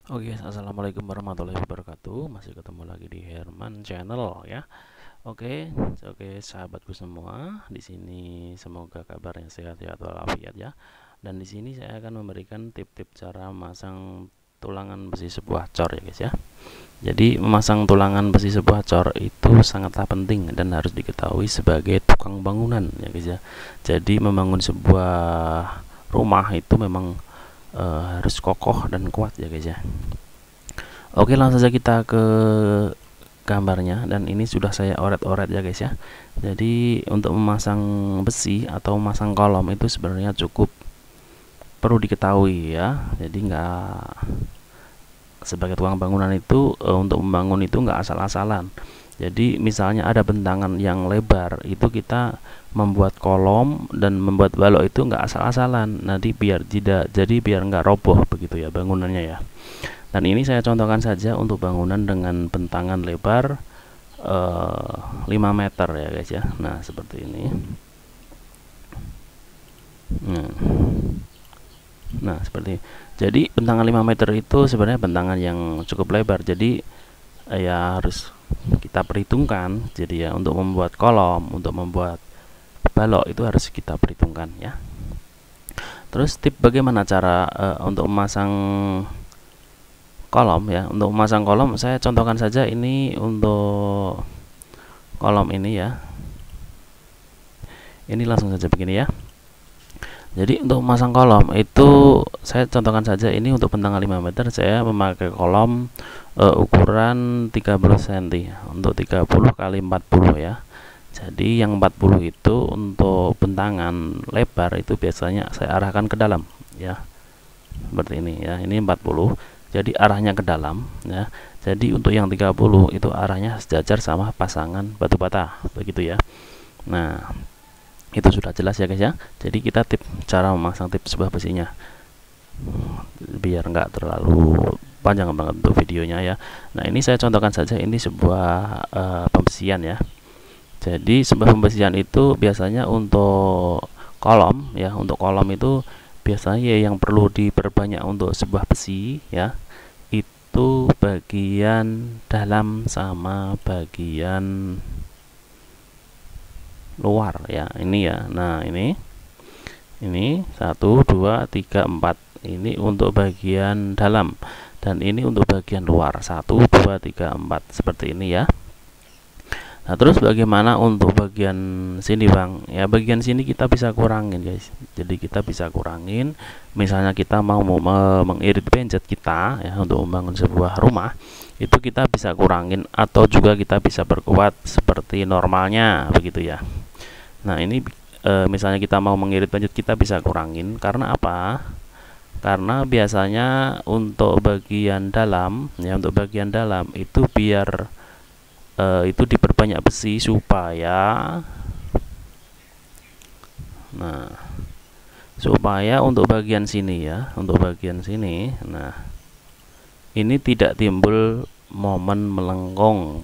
Oke, assalamualaikum warahmatullahi wabarakatuh. Masih ketemu lagi di Herman Channel ya. Oke, oke sahabatku semua. Di sini semoga kabarnya sehat-sehat walafiat ya. Dan di sini saya akan memberikan tip-tip cara memasang tulangan besi sebuah cor ya guys ya. Jadi memasang tulangan besi sebuah cor itu sangatlah penting dan harus diketahui sebagai tukang bangunan ya guys ya. Jadi membangun sebuah rumah itu memang harus kokoh dan kuat ya guys ya. Oke, langsung saja kita ke gambarnya, dan ini sudah saya oret-oret ya guys ya. Jadi untuk memasang besi atau memasang kolom itu sebenarnya cukup perlu diketahui ya. Jadi nggak, sebagai tukang bangunan itu untuk membangun itu nggak asal-asalan. Jadi misalnya ada bentangan yang lebar, itu kita membuat kolom dan membuat balok itu nggak asal-asalan. Nanti biar tidak, jadi biar nggak roboh begitu ya bangunannya ya. Dan ini saya contohkan saja untuk bangunan dengan bentangan lebar 5 meter ya guys ya. Nah seperti ini. Nah seperti ini. Jadi bentangan 5 meter itu sebenarnya bentangan yang cukup lebar. Jadi ya harus kita perhitungkan. Jadi ya untuk membuat kolom, untuk membuat balok itu harus kita perhitungkan ya. Terus tip bagaimana cara untuk memasang kolom ya. Untuk memasang kolom saya contohkan saja ini untuk kolom ini ya. Ini langsung saja begini ya. Jadi untuk memasang kolom itu saya contohkan saja, ini untuk bentangan 5 meter saya memakai kolom ukuran 30 cm untuk 30 kali 40 ya. Jadi yang 40 itu untuk bentangan lebar itu biasanya saya arahkan ke dalam ya. Seperti ini ya. Ini 40. Jadi arahnya ke dalam ya. Jadi untuk yang 30 itu arahnya sejajar sama pasangan batu bata begitu ya. Nah, itu sudah jelas ya guys ya. Jadi kita cara memasang sebuah besinya biar nggak terlalu panjang banget untuk videonya ya. Nah ini saya contohkan saja, ini sebuah pembesian ya. Jadi sebuah pembesian itu biasanya untuk kolom ya. Untuk kolom itu biasanya yang perlu diperbanyak untuk sebuah besi ya, itu bagian dalam sama bagian luar ya. Ini ya. Nah ini 1 2 3 4 ini untuk bagian dalam, dan ini untuk bagian luar 1 2 3 4 seperti ini ya. Nah terus bagaimana untuk bagian sini bang ya? Bagian sini kita bisa kurangin guys. Jadi kita bisa kurangin, misalnya kita mau mengirit pencet kita ya untuk membangun sebuah rumah, itu kita bisa kurangin atau juga kita bisa perkuat seperti normalnya begitu ya. Nah ini misalnya kita mau mengirit pencet kita bisa kurangin, karena apa? Karena biasanya untuk bagian dalam ya, untuk bagian dalam itu biar itu diperbanyak besi supaya untuk bagian sini ya, untuk bagian sini, nah ini tidak timbul momen melengkung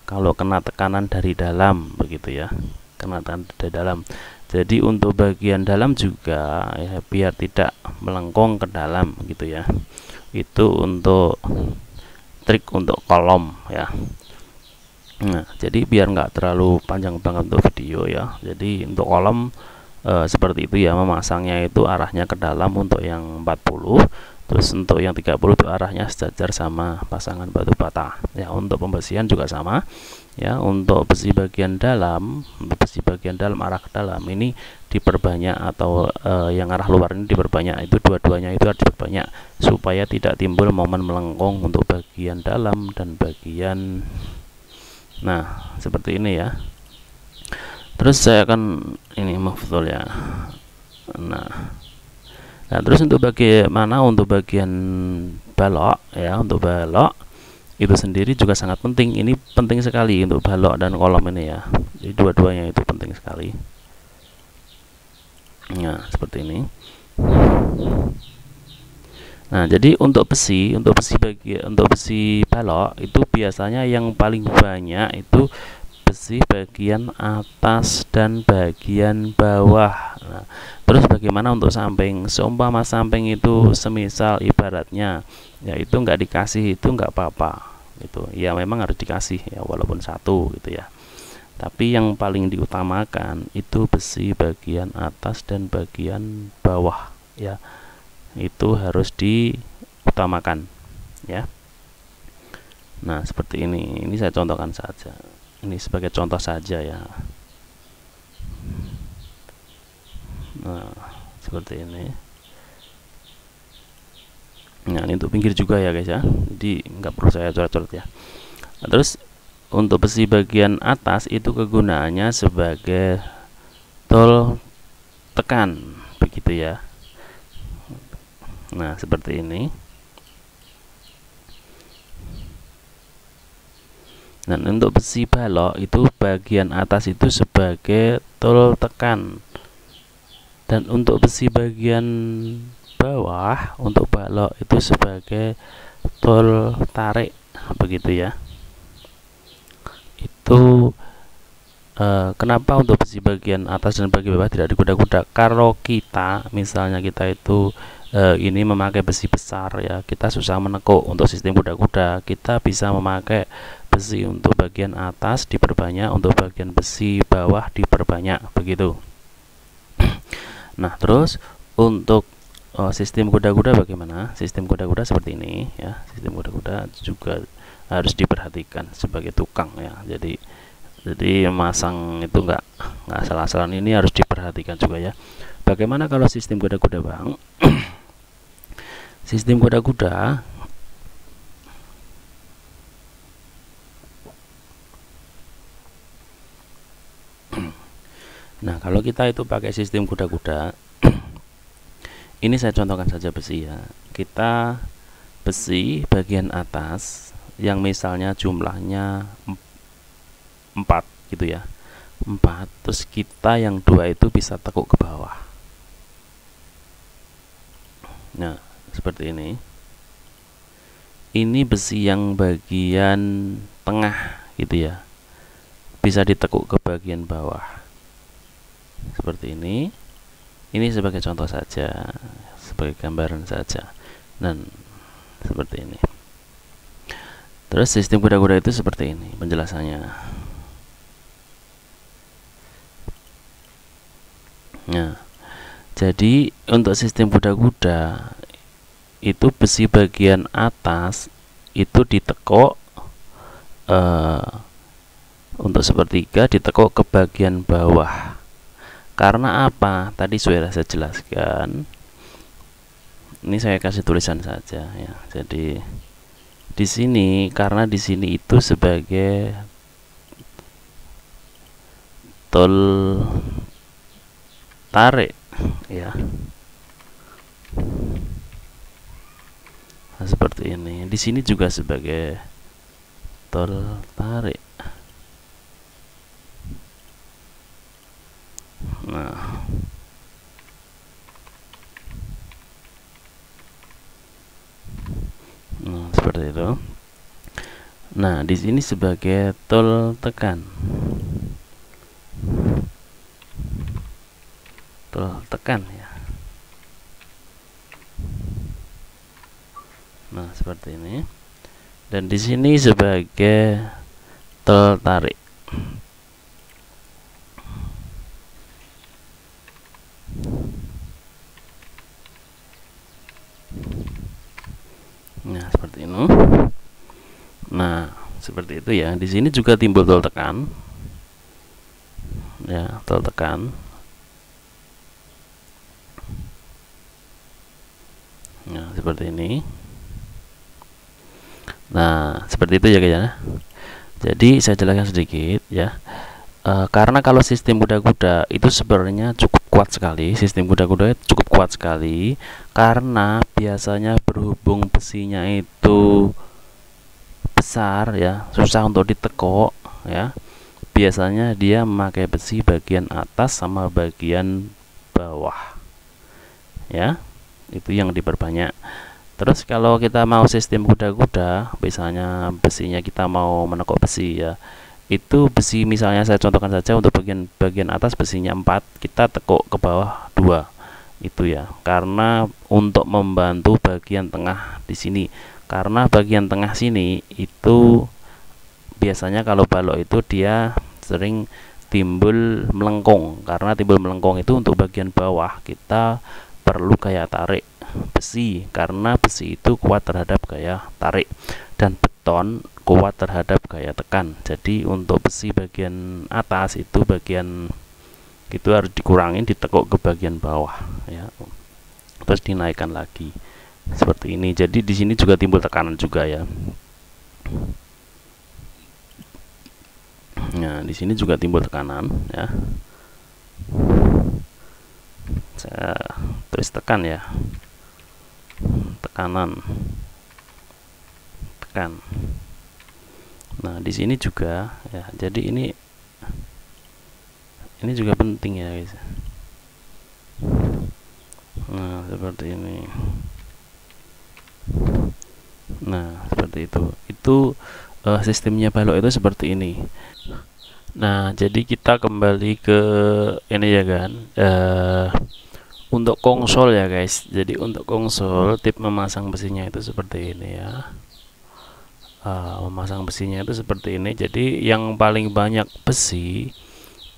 kalau kena tekanan dari dalam begitu ya, kena tekanan dari dalam. Jadi untuk bagian dalam juga ya, biar tidak melengkung ke dalam gitu ya. Itu untuk trik untuk kolom ya. Nah jadi biar nggak terlalu panjang banget untuk video ya. Jadi untuk kolom seperti itu ya, memasangnya itu arahnya ke dalam untuk yang 40, terus untuk yang 30 itu arahnya sejajar sama pasangan batu bata ya. Untuk pembesian juga sama ya. Untuk besi bagian dalam, arah ke dalam ini diperbanyak, atau yang arah luar ini diperbanyak, itu dua-duanya itu harus diperbanyak supaya tidak timbul momen melengkung untuk bagian dalam dan bagian, nah seperti ini ya. Terus saya akan ini betul ya. Nah terus untuk bagaimana untuk bagian balok ya, untuk balok itu sendiri juga sangat penting. Ini penting sekali untuk balok dan kolom ini ya. Jadi dua-duanya itu penting sekali. Nah seperti ini. Nah jadi untuk besi balok itu biasanya yang paling banyak itu besi bagian atas dan bagian bawah. Nah, terus bagaimana untuk samping? Seumpama samping itu semisal ibaratnya ya itu nggak dikasih, itu nggak apa-apa gitu ya, memang harus dikasih ya walaupun satu gitu ya, tapi yang paling diutamakan itu besi bagian atas dan bagian bawah ya, itu harus diutamakan ya. Nah seperti ini saya contohkan saja, ini sebagai contoh saja ya. Nah seperti ini. Nah ini untuk pinggir juga ya guys ya, jadi nggak perlu saya coret-coret ya. Nah, terus untuk besi bagian atas itu kegunaannya sebagai tool tekan begitu ya. Nah seperti ini. Dan untuk besi balok itu bagian atas itu sebagai tool tekan, dan untuk besi bagian bawah untuk balok itu sebagai tool tarik begitu ya. Itu kenapa untuk besi bagian atas dan bagian bawah tidak dikuda-kuda? Kalau kita misalnya kita itu ini memakai besi besar ya, kita susah menekuk. Untuk sistem kuda-kuda kita bisa memakai besi untuk bagian atas diperbanyak, untuk bagian besi bawah diperbanyak begitu. Nah terus untuk sistem kuda-kuda bagaimana? Sistem kuda-kuda seperti ini ya. Sistem kuda-kuda juga harus diperhatikan sebagai tukang ya. Jadi masang itu nggak salah-salah, ini harus diperhatikan juga ya. Bagaimana kalau sistem kuda-kuda bang? Sistem kuda-kuda nah kalau kita itu pakai sistem kuda-kuda ini saya contohkan saja besi ya. Kita besi bagian atas yang misalnya jumlahnya 4 gitu ya, 4, terus kita yang 2 itu bisa tekuk ke bawah. Nah seperti ini. Ini besi yang bagian tengah gitu ya, bisa ditekuk ke bagian bawah seperti ini. Ini sebagai contoh saja, sebagai gambaran saja. Dan seperti ini. Terus sistem kuda-kuda itu seperti ini penjelasannya. Nah, jadi untuk sistem kuda-kuda itu besi bagian atas itu ditekuk untuk sepertiga, ditekuk ke bagian bawah. Karena apa? Tadi sudah saya jelaskan. Ini saya kasih tulisan saja ya. Jadi di sini karena di sini itu sebagai tool tarik ya. Nah, seperti ini. Di sini juga sebagai tool tarik. Nah, seperti itu. Nah, di sini sebagai tool tekan. Tool tekan ya. Nah, seperti ini. Dan di sini sebagai tool tarik. Nah, seperti ini. Nah, seperti itu ya. Di sini juga timbul tool tekan. Ya, tool tekan. Nah, seperti ini. Nah, seperti itu ya guys ya. Jadi saya jelaskan sedikit ya. Karena kalau sistem kuda-kuda itu sebenarnya cukup kuat sekali, sistem kuda-kuda cukup kuat sekali, karena biasanya berhubung besinya itu besar ya, susah untuk ditekuk ya. Biasanya dia memakai besi bagian atas sama bagian bawah ya, itu yang diperbanyak. Terus kalau kita mau sistem kuda-kuda, misalnya besinya kita mau menekuk besi ya, itu besi, misalnya saya contohkan saja untuk bagian atas besinya 4, kita tekuk ke bawah 2 itu ya, karena untuk membantu bagian tengah di sini, karena bagian tengah sini itu biasanya kalau balok itu dia sering timbul melengkung. Karena timbul melengkung itu untuk bagian bawah kita perlu gaya tarik besi, karena besi itu kuat terhadap gaya tarik dan beton kuat terhadap gaya tekan. Jadi untuk besi bagian atas itu bagian itu harus dikurangin, ditekuk ke bagian bawah ya, terus dinaikkan lagi seperti ini. Jadi di sini juga timbul tekanan juga ya. Nah, di sini juga timbul tekanan ya. Saya tulis tekan ya. Tekanan. Tekan. Nah, di sini juga ya. Jadi ini juga penting ya, guys. Nah, seperti ini. Nah, seperti itu. Itu sistemnya balok itu seperti ini. Nah, jadi kita kembali ke ini ya kan, untuk konsol ya guys. Jadi untuk konsol tip memasang besinya itu seperti ini ya. Memasang besinya itu seperti ini. Jadi yang paling banyak besi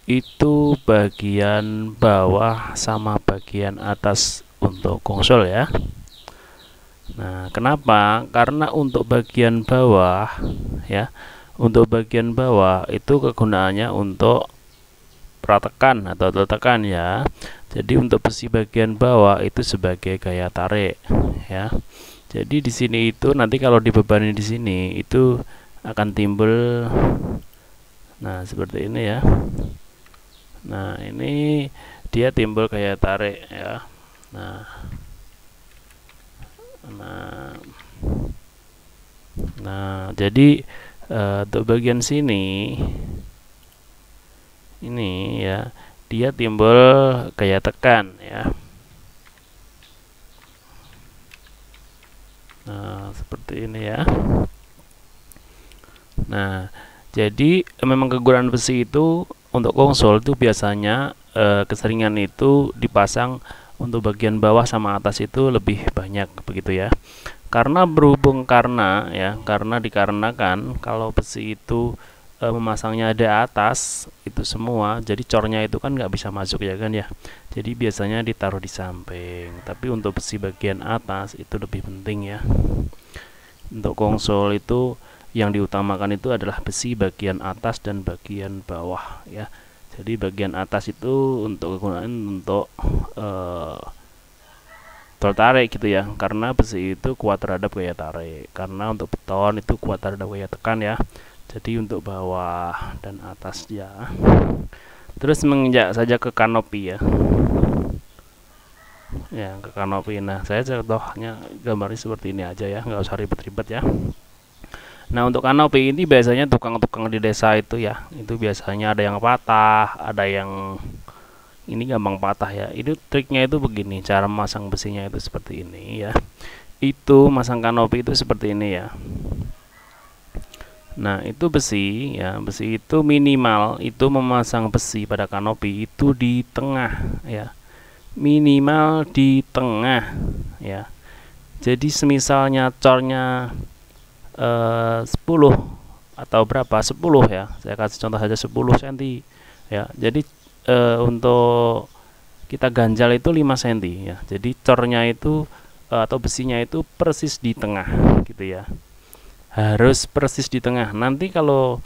itu bagian bawah sama bagian atas untuk konsol ya. Nah, kenapa? Karena untuk bagian bawah ya, untuk bagian bawah itu kegunaannya untuk pratekan atau tekan ya. Jadi untuk besi bagian bawah itu sebagai gaya tarik ya. Jadi di sini itu nanti kalau dibebani di sini itu akan timbul, nah seperti ini ya. Nah, ini dia timbul gaya tarik ya. Nah, jadi untuk bagian sini ini ya, dia timbul gaya tekan ya. Nah, seperti ini ya. Nah, jadi memang kegunaan besi itu untuk konsol itu biasanya keseringan itu dipasang untuk bagian bawah sama atas itu lebih banyak begitu ya. Karena berhubung karena dikarenakan kalau besi itu memasangnya ada atas itu semua, jadi cornya itu kan nggak bisa masuk ya kan ya. Jadi biasanya ditaruh di samping. Tapi untuk besi bagian atas itu lebih penting ya. Untuk konsol itu yang diutamakan itu adalah besi bagian atas dan bagian bawah ya. Jadi bagian atas itu untuk kegunaan untuk tertarik gitu ya, karena besi itu kuat terhadap gaya tarik, karena untuk beton itu kuat terhadap gaya tekan ya. Jadi untuk bawah dan atas ya. Terus menginjak saja ke kanopi ya. Ya, ke kanopi. Nah, saya contohnya gambarnya seperti ini aja ya, nggak usah ribet-ribet ya. Nah, untuk kanopi ini biasanya tukang-tukang di desa itu ya, itu biasanya ada yang patah, ada yang ini gampang patah ya. Itu triknya itu begini, cara memasang besinya itu seperti ini ya. Itu masang kanopi itu seperti ini ya. Nah, itu besi ya, besi itu minimal itu memasang besi pada kanopi itu di tengah ya. Minimal di tengah ya. Jadi semisalnya cornya 10 atau berapa, 10 ya, saya kasih contoh saja 10 cm ya. Jadi untuk kita ganjal itu 5 cm ya. Jadi cornya itu atau besinya itu persis di tengah gitu ya, harus persis di tengah. Nanti kalau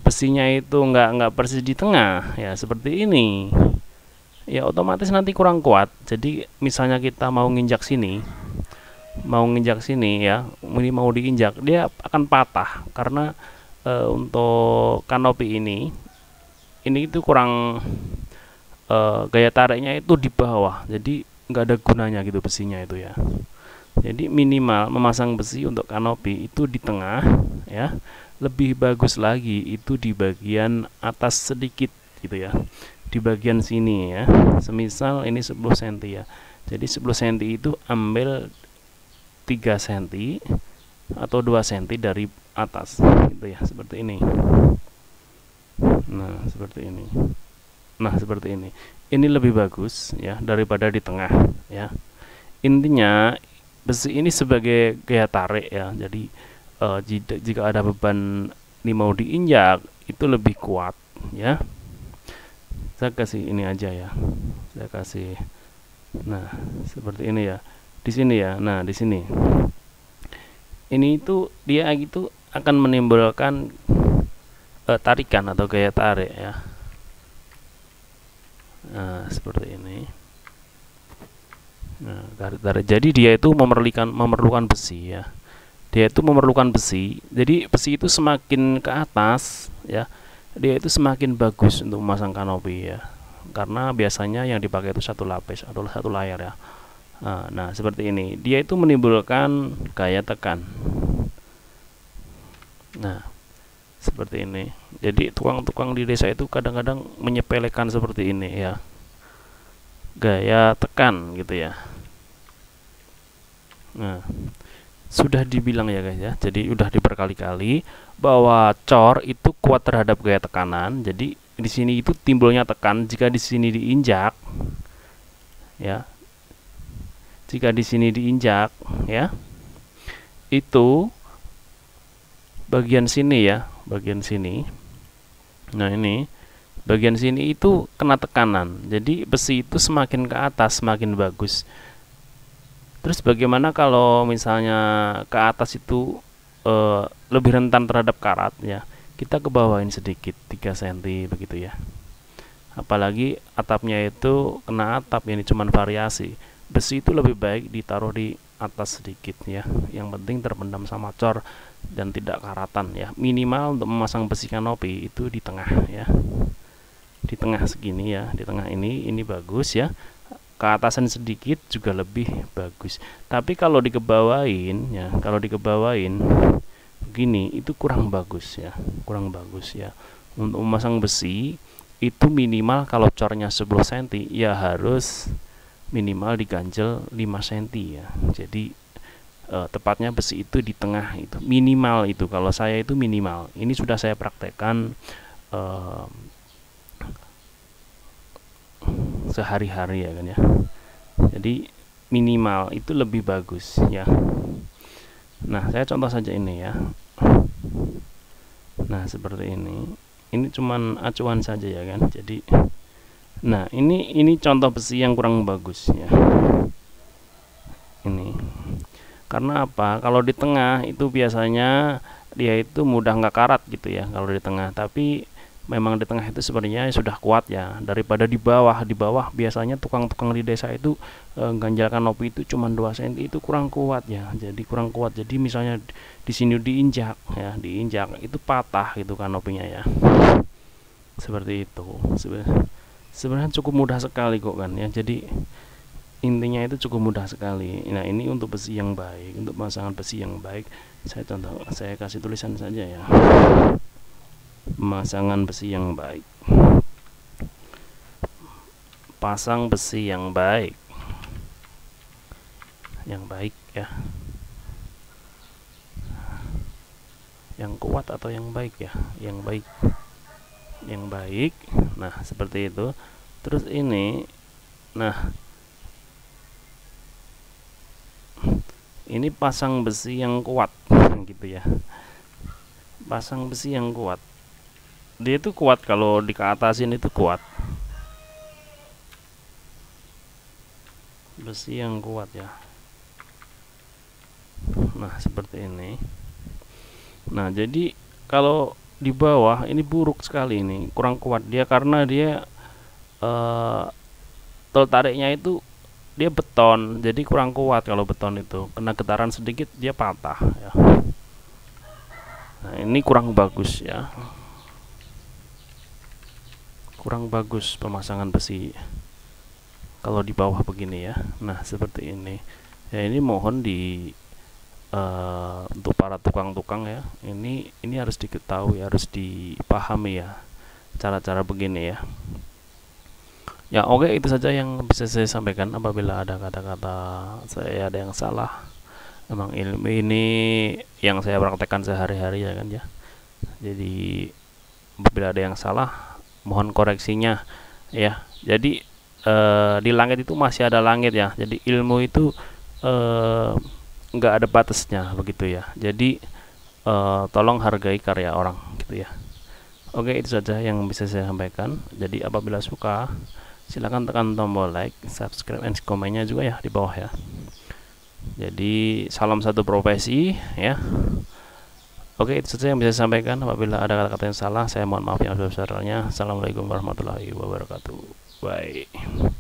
besinya itu nggak persis di tengah ya seperti ini ya, otomatis nanti kurang kuat. Jadi misalnya kita mau nginjak sini ya, ini mau diinjak, dia akan patah karena untuk kanopi ini itu kurang gaya tariknya itu di bawah, jadi nggak ada gunanya gitu besinya itu ya. Jadi minimal memasang besi untuk kanopi itu di tengah ya. Lebih bagus lagi itu di bagian atas sedikit gitu ya, di bagian sini ya. Semisal ini 10 cm ya, jadi 10 cm itu ambil 3 cm atau 2 cm dari atas gitu ya, seperti ini. Nah seperti ini. Nah seperti ini. Ini lebih bagus ya daripada di tengah ya. Intinya besi ini sebagai gaya tarik ya. Jadi jika ada beban ini mau diinjak itu lebih kuat ya. Saya kasih ini aja ya. Saya kasih. Nah seperti ini ya. Di sini ya. Nah di sini. Ini itu dia gitu akan menimbulkan tarikan atau gaya tarik ya. Nah seperti ini. Nah, tarik. Jadi dia itu memerlukan besi ya. Dia itu memerlukan besi. Jadi besi itu semakin ke atas ya, dia itu semakin bagus untuk memasang kanopi ya. Karena biasanya yang dipakai itu satu lapis atau satu layar ya. Nah seperti ini. Dia itu menimbulkan gaya tekan. Nah seperti ini. Jadi tukang-tukang di desa itu kadang-kadang menyepelekan seperti ini ya, gaya tekan gitu ya. Nah sudah dibilang ya guys ya, jadi udah diberkali-kali bahwa cor itu kuat terhadap gaya tekanan. Jadi di sini itu timbulnya tekan jika di sini diinjak ya. Jika di sini diinjak ya, itu bagian sini ya, bagian sini. Nah ini bagian sini itu kena tekanan. Jadi besi itu semakin ke atas semakin bagus. Terus bagaimana kalau misalnya ke atas itu lebih rentan terhadap karat ya? Kita ke bawahin sedikit 3 cm begitu ya. Apalagi atapnya itu kena atap, ini cuman variasi. Besi itu lebih baik ditaruh di atas sedikit ya. Yang penting terpendam sama cor dan tidak karatan ya. Minimal untuk memasang besi kanopi itu di tengah ya. Di tengah segini ya, di tengah ini bagus ya. Keatasan sedikit juga lebih bagus. Tapi kalau dikebawain ya, kalau dikebawain begini itu kurang bagus ya, kurang bagus ya. Untuk memasang besi itu minimal kalau cornya 10 cm ya harus minimal diganjel 5 cm ya. Jadi tepatnya besi itu di tengah, itu minimal. Itu kalau saya itu minimal. Ini sudah saya praktekkan sehari-hari ya kan ya. Jadi minimal itu lebih bagus ya. Nah saya contoh saja ini ya. Nah seperti ini. Ini cuman acuan saja ya kan. Jadi nah ini contoh besi yang kurang bagus ya. Ini karena apa? Kalau di tengah itu biasanya dia itu mudah nggak karat gitu ya kalau di tengah. Tapi memang di tengah itu sebenarnya sudah kuat ya daripada di bawah. Di bawah biasanya tukang-tukang di desa itu ganjal kanopi itu cuma 2 cm, itu kurang kuat ya. Jadi kurang kuat. Jadi misalnya di sini diinjak ya, diinjak itu patah gitu kanopinya ya. Seperti itu. Sebenarnya cukup mudah sekali kok kan ya. Jadi intinya itu cukup mudah sekali. Nah ini untuk besi yang baik, untuk pemasangan besi yang baik, saya contoh, saya kasih tulisan saja ya. Pemasangan besi yang baik, pasang besi yang baik ya, yang kuat atau yang baik ya, yang baik. Nah seperti itu. Terus ini, nah ini pasang besi yang kuat gitu ya, pasang besi yang kuat. Dia itu kuat kalau di keatasin itu kuat, besi yang kuat ya. Nah seperti ini. Nah jadi kalau di bawah ini buruk sekali, ini kurang kuat dia karena dia tariknya itu dia beton, jadi kurang kuat. Kalau beton itu kena getaran sedikit dia patah ya. Nah ini kurang bagus ya, kurang bagus pemasangan besi kalau di bawah begini ya. Nah seperti ini ya. Ini mohon di untuk para tukang-tukang ya, ini harus diketahui, harus dipahami ya cara-cara begini ya. Ya oke, itu saja yang bisa saya sampaikan. Apabila ada kata-kata saya ada yang salah, Emang ilmu ini yang saya praktekkan sehari-hari ya kan ya. Jadi apabila ada yang salah, mohon koreksinya ya. Jadi di langit itu masih ada langit ya. Jadi ilmu itu nggak ada batasnya begitu ya. Jadi tolong hargai karya orang gitu ya. Oke, itu saja yang bisa saya sampaikan. Jadi apabila suka, silahkan tekan tombol like, subscribe, dan komennya juga ya di bawah ya. Jadi salam satu profesi ya. Oke, itu saja yang bisa saya sampaikan. Apabila ada kata-kata yang salah, saya mohon maaf yang sebesar-besarnya. Assalamualaikum warahmatullahi wabarakatuh. Bye.